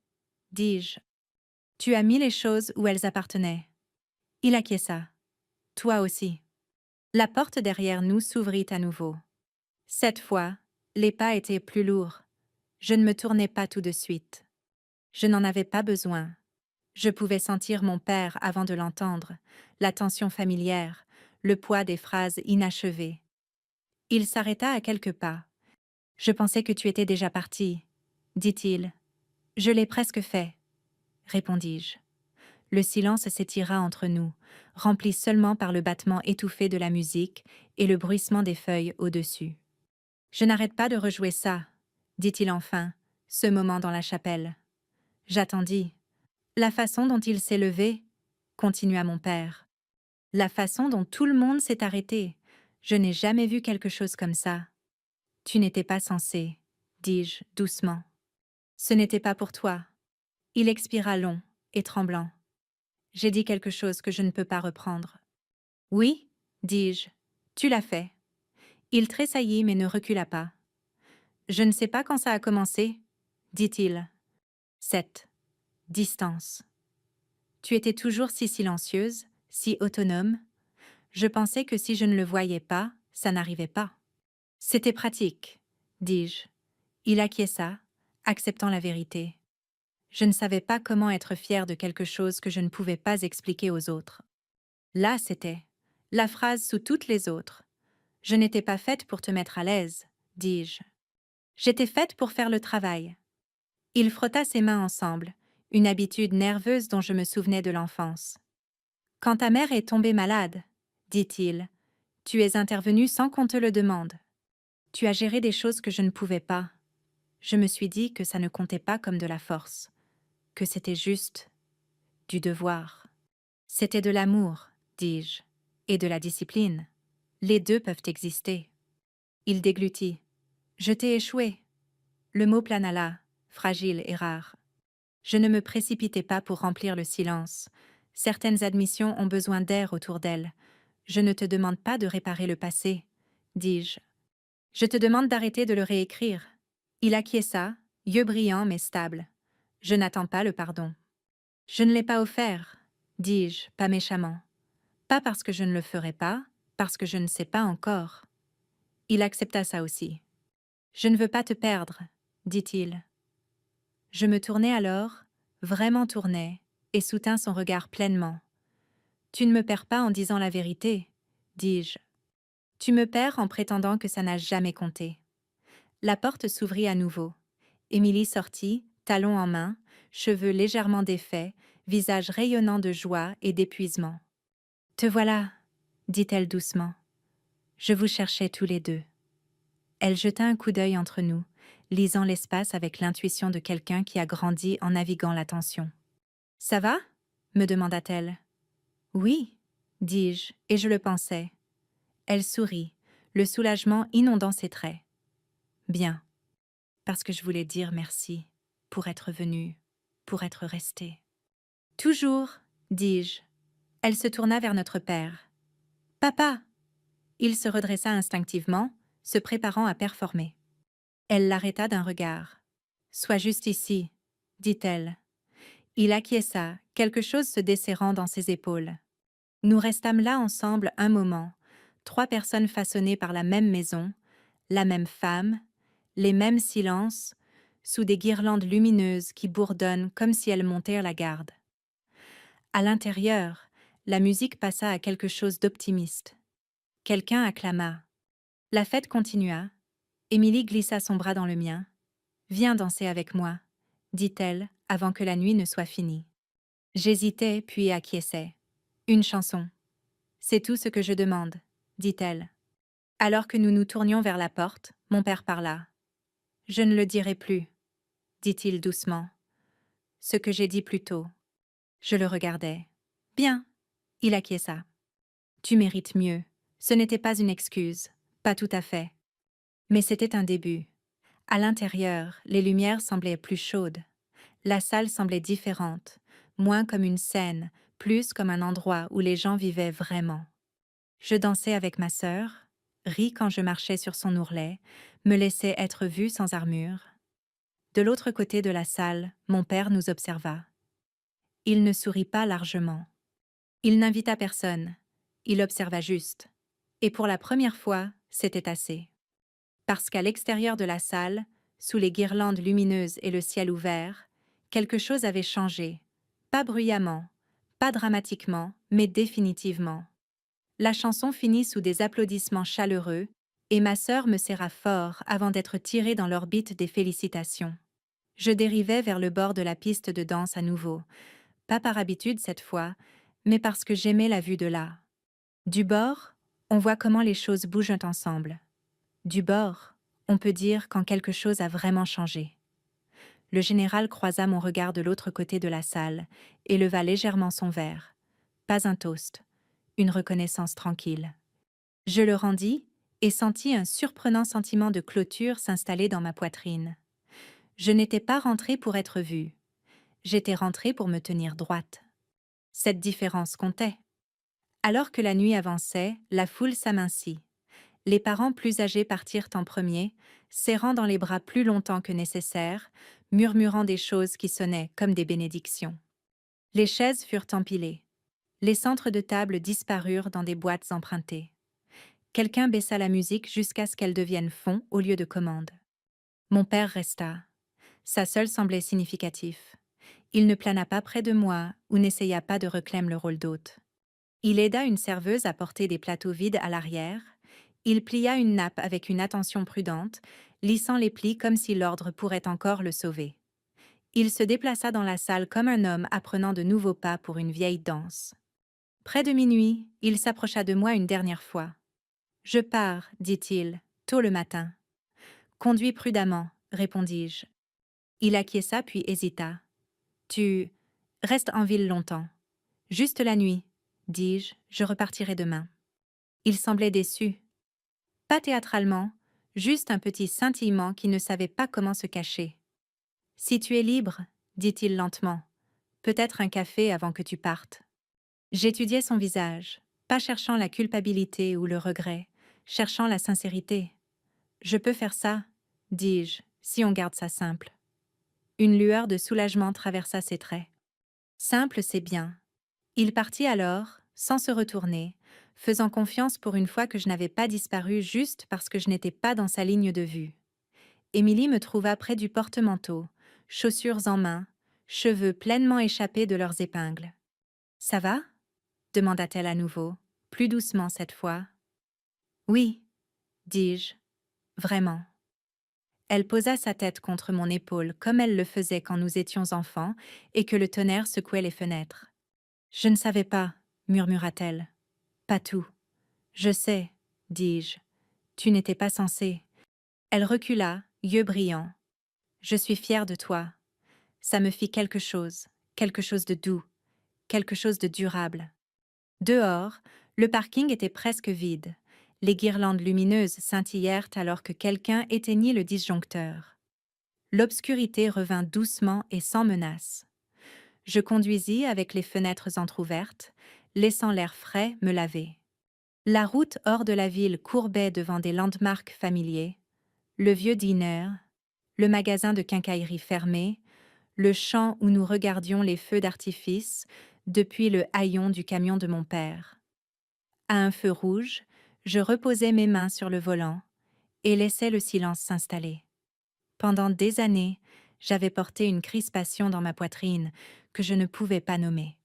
dis-je. « Tu as mis les choses où elles appartenaient. » Il acquiesça. « Toi aussi. » La porte derrière nous s'ouvrit à nouveau. Cette fois, les pas étaient plus lourds. Je ne me tournai pas tout de suite. Je n'en avais pas besoin. Je pouvais sentir mon père avant de l'entendre, la tension familière, le poids des phrases inachevées. Il s'arrêta à quelques pas. « Je pensais que tu étais déjà parti, » dit-il. « Je l'ai presque fait, » répondis-je. Le silence s'étira entre nous, rempli seulement par le battement étouffé de la musique et le bruissement des feuilles au-dessus. « Je n'arrête pas de rejouer ça, » dit-il enfin, ce moment dans la chapelle. J'attendis. La façon dont il s'est levé, continua mon père. La façon dont tout le monde s'est arrêté. Je n'ai jamais vu quelque chose comme ça. Tu n'étais pas censé, dis-je doucement. Ce n'était pas pour toi. Il expira long et tremblant. J'ai dit quelque chose que je ne peux pas reprendre. Oui, dis-je, tu l'as fait. Il tressaillit mais ne recula pas. Je ne sais pas quand ça a commencé, dit-il. Cette distance. Tu étais toujours si silencieuse, si autonome. Je pensais que si je ne le voyais pas, ça n'arrivait pas. C'était pratique, dis-je. Il acquiesça, acceptant la vérité. Je ne savais pas comment être fière de quelque chose que je ne pouvais pas expliquer aux autres. Là, c'était la phrase sous toutes les autres. Je n'étais pas faite pour te mettre à l'aise, dis-je. J'étais faite pour faire le travail. Il frotta ses mains ensemble, une habitude nerveuse dont je me souvenais de l'enfance. Quand ta mère est tombée malade, dit-il, tu es intervenue sans qu'on te le demande. Tu as géré des choses que je ne pouvais pas. Je me suis dit que ça ne comptait pas comme de la force, que c'était juste du devoir. C'était de l'amour, dis-je, et de la discipline. Les deux peuvent exister. Il déglutit. Je t'ai échoué. Le mot plana là, fragile et rare. Je ne me précipitais pas pour remplir le silence. Certaines admissions ont besoin d'air autour d'elles. Je ne te demande pas de réparer le passé, dis-je. Je te demande d'arrêter de le réécrire. Il acquiesça, yeux brillants mais stables. Je n'attends pas le pardon. Je ne l'ai pas offert, dis-je, pas méchamment. Pas parce que je ne le ferai pas, parce que je ne sais pas encore. Il accepta ça aussi. Je ne veux pas te perdre, dit-il. Je me tournai alors, vraiment tournai, et soutins son regard pleinement. Tu ne me perds pas en disant la vérité, dis-je. Tu me perds en prétendant que ça n'a jamais compté. La porte s'ouvrit à nouveau. Émilie sortit, talons en main, cheveux légèrement défaits, visage rayonnant de joie et d'épuisement. Te voilà, dit-elle doucement. Je vous cherchais tous les deux. Elle jeta un coup d'œil entre nous, lisant l'espace avec l'intuition de quelqu'un qui a grandi en naviguant l'attention. Ça va? Me demanda-t-elle. Oui, dis-je, et je le pensais. Elle sourit, le soulagement inondant ses traits. Bien, parce que je voulais dire merci, pour être venue, pour être restée. Toujours, dis-je. Elle se tourna vers notre père. Papa! Il se redressa instinctivement, se préparant à performer. Elle l'arrêta d'un regard. Sois juste ici, dit-elle. Il acquiesça, quelque chose se desserrant dans ses épaules. Nous restâmes là ensemble un moment, 3 personnes façonnées par la même maison, la même femme, les mêmes silences, sous des guirlandes lumineuses qui bourdonnent comme si elles montèrent la garde. À l'intérieur, la musique passa à quelque chose d'optimiste. Quelqu'un acclama. La fête continua. Émilie glissa son bras dans le mien. « Viens danser avec moi », dit-elle, avant que la nuit ne soit finie. J'hésitais, puis acquiesçai. Une chanson. C'est tout ce que je demande, dit-elle. Alors que nous nous tournions vers la porte, mon père parla. Je ne le dirai plus, dit-il doucement. Ce que j'ai dit plus tôt. Je le regardais. Bien, il acquiesça. Tu mérites mieux. Ce n'était pas une excuse, pas tout à fait. Mais c'était un début. À l'intérieur, les lumières semblaient plus chaudes. La salle semblait différente, moins comme une scène, plus comme un endroit où les gens vivaient vraiment. Je dansais avec ma sœur, ris quand je marchais sur son ourlet, me laissais être vue sans armure. De l'autre côté de la salle, mon père nous observa. Il ne sourit pas largement. Il n'invita personne. Il observa juste. Et pour la première fois, c'était assez. Parce qu'à l'extérieur de la salle, sous les guirlandes lumineuses et le ciel ouvert, quelque chose avait changé. Pas bruyamment, pas dramatiquement, mais définitivement. La chanson finit sous des applaudissements chaleureux, et ma sœur me serra fort avant d'être tirée dans l'orbite des félicitations. Je dérivais vers le bord de la piste de danse à nouveau, pas par habitude cette fois, mais parce que j'aimais la vue de là. Du bord, on voit comment les choses bougent ensemble. Du bord, on peut dire quand quelque chose a vraiment changé. Le général croisa mon regard de l'autre côté de la salle et leva légèrement son verre. Pas un toast, une reconnaissance tranquille. Je le rendis et sentis un surprenant sentiment de clôture s'installer dans ma poitrine. Je n'étais pas rentrée pour être vue. J'étais rentrée pour me tenir droite. Cette différence comptait. Alors que la nuit avançait, la foule s'amincit. Les parents plus âgés partirent en premier, serrant dans les bras plus longtemps que nécessaire, murmurant des choses qui sonnaient comme des bénédictions. Les chaises furent empilées. Les centres de table disparurent dans des boîtes empruntées. Quelqu'un baissa la musique jusqu'à ce qu'elle devienne fond au lieu de commande. Mon père resta. Sa seule semblait significatif. Il ne plana pas près de moi ou n'essaya pas de reclaimer le rôle d'hôte. Il aida une serveuse à porter des plateaux vides à l'arrière. Il plia une nappe avec une attention prudente, lissant les plis comme si l'ordre pourrait encore le sauver. Il se déplaça dans la salle comme un homme apprenant de nouveaux pas pour une vieille danse. Près de minuit, il s'approcha de moi une dernière fois. « Je pars, dit-il, tôt le matin. Conduis prudemment, répondis-je. Il acquiesça puis hésita. Tu restes en ville longtemps. Juste la nuit, dis-je, je repartirai demain. Il semblait déçu. Pas théâtralement, juste un petit scintillement qui ne savait pas comment se cacher. Si tu es libre, dit-il lentement, peut-être un café avant que tu partes. J'étudiais son visage, pas cherchant la culpabilité ou le regret, cherchant la sincérité. Je peux faire ça, dis-je, si on garde ça simple. Une lueur de soulagement traversa ses traits. Simple, c'est bien. Il partit alors, sans se retourner, faisant confiance pour une fois que je n'avais pas disparu juste parce que je n'étais pas dans sa ligne de vue. Émilie me trouva près du porte-manteau, chaussures en main, cheveux pleinement échappés de leurs épingles. « Ça va » demanda-t-elle à nouveau, plus doucement cette fois. « Oui » dis-je, « vraiment. » Elle posa sa tête contre mon épaule comme elle le faisait quand nous étions enfants et que le tonnerre secouait les fenêtres. « Je ne savais pas » murmura-t-elle. « Pas tout. »« Je sais » dis-je. « Tu n'étais pas censé. » Elle recula, yeux brillants. « Je suis fière de toi. Ça me fit quelque chose de doux, quelque chose de durable. » Dehors, le parking était presque vide. Les guirlandes lumineuses scintillèrent alors que quelqu'un éteignit le disjoncteur. L'obscurité revint doucement et sans menace. Je conduisis avec les fenêtres entr'ouvertes, laissant l'air frais me laver. La route hors de la ville courbait devant des landmarks familiers, le vieux diner, le magasin de quincaillerie fermé, le champ où nous regardions les feux d'artifice depuis le haillon du camion de mon père. À un feu rouge, je reposais mes mains sur le volant et laissais le silence s'installer. Pendant des années, j'avais porté une crispation dans ma poitrine que je ne pouvais pas nommer.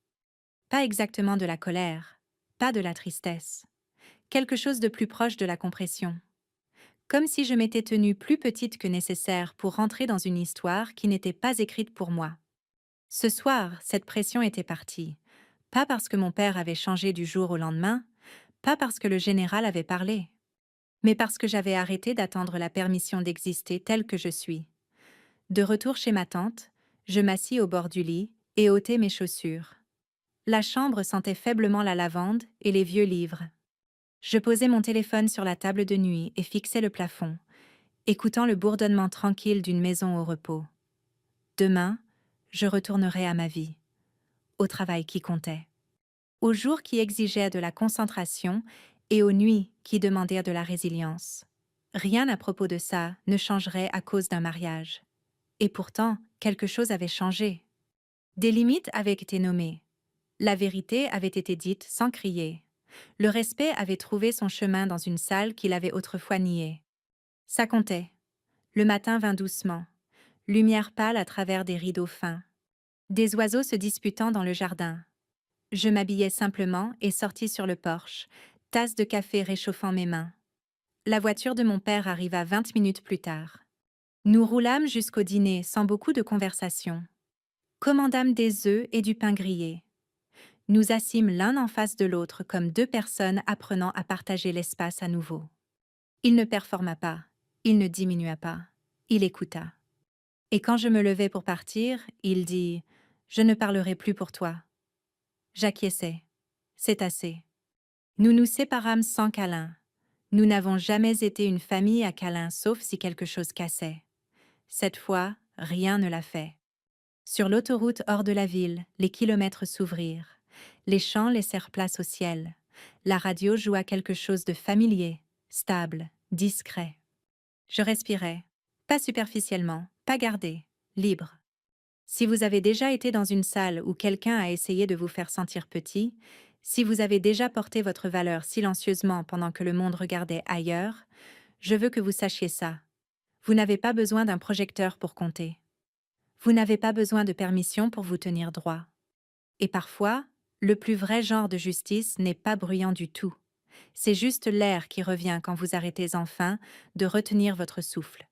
Pas exactement de la colère, pas de la tristesse. Quelque chose de plus proche de la compression. Comme si je m'étais tenue plus petite que nécessaire pour rentrer dans une histoire qui n'était pas écrite pour moi. Ce soir, cette pression était partie. Pas parce que mon père avait changé du jour au lendemain, pas parce que le général avait parlé, mais parce que j'avais arrêté d'attendre la permission d'exister telle que je suis. De retour chez ma tante, je m'assis au bord du lit et ôtai mes chaussures. La chambre sentait faiblement la lavande et les vieux livres. Je posai mon téléphone sur la table de nuit et fixai le plafond, écoutant le bourdonnement tranquille d'une maison au repos. Demain, je retournerai à ma vie, au travail qui comptait, aux jours qui exigeaient de la concentration et aux nuits qui demandaient de la résilience. Rien à propos de ça ne changerait à cause d'un mariage. Et pourtant, quelque chose avait changé. Des limites avaient été nommées. La vérité avait été dite sans crier. Le respect avait trouvé son chemin dans une salle qu'il avait autrefois niée. Ça comptait. Le matin vint doucement. Lumière pâle à travers des rideaux fins. Des oiseaux se disputant dans le jardin. Je m'habillai simplement et sortis sur le porche, tasse de café réchauffant mes mains. La voiture de mon père arriva 20 minutes plus tard. Nous roulâmes jusqu'au dîner sans beaucoup de conversation. Commandâmes des œufs et du pain grillé. Nous assîmes l'un en face de l'autre comme deux personnes apprenant à partager l'espace à nouveau. Il ne performa pas, il ne diminua pas, il écouta. Et quand je me levai pour partir, il dit « Je ne parlerai plus pour toi ». J'acquiesçai. C'est assez. Nous nous séparâmes sans câlin. Nous n'avons jamais été une famille à câlin sauf si quelque chose cassait. Cette fois, rien ne l'a fait. Sur l'autoroute hors de la ville, les kilomètres s'ouvrirent. Les champs laissèrent place au ciel. La radio joua quelque chose de familier, stable, discret. Je respirais. Pas superficiellement, pas gardé, libre. Si vous avez déjà été dans une salle où quelqu'un a essayé de vous faire sentir petit, si vous avez déjà porté votre valeur silencieusement pendant que le monde regardait ailleurs, je veux que vous sachiez ça. Vous n'avez pas besoin d'un projecteur pour compter. Vous n'avez pas besoin de permission pour vous tenir droit. Et parfois, le plus vrai genre de justice n'est pas bruyant du tout. C'est juste l'air qui revient quand vous arrêtez enfin de retenir votre souffle.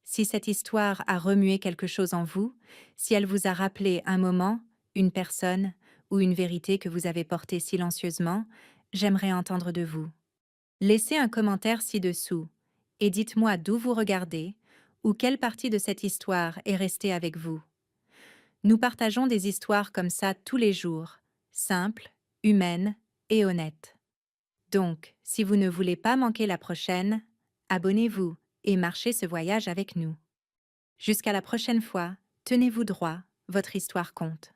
Si cette histoire a remué quelque chose en vous, si elle vous a rappelé un moment, une personne ou une vérité que vous avez portée silencieusement, j'aimerais entendre de vous. Laissez un commentaire ci-dessous et dites-moi d'où vous regardez Ou quelle partie de cette histoire est restée avec vous? Nous partageons des histoires comme ça tous les jours, simples, humaines et honnêtes. Donc, si vous ne voulez pas manquer la prochaine, abonnez-vous et marchez ce voyage avec nous. Jusqu'à la prochaine fois, tenez-vous droit, votre histoire compte.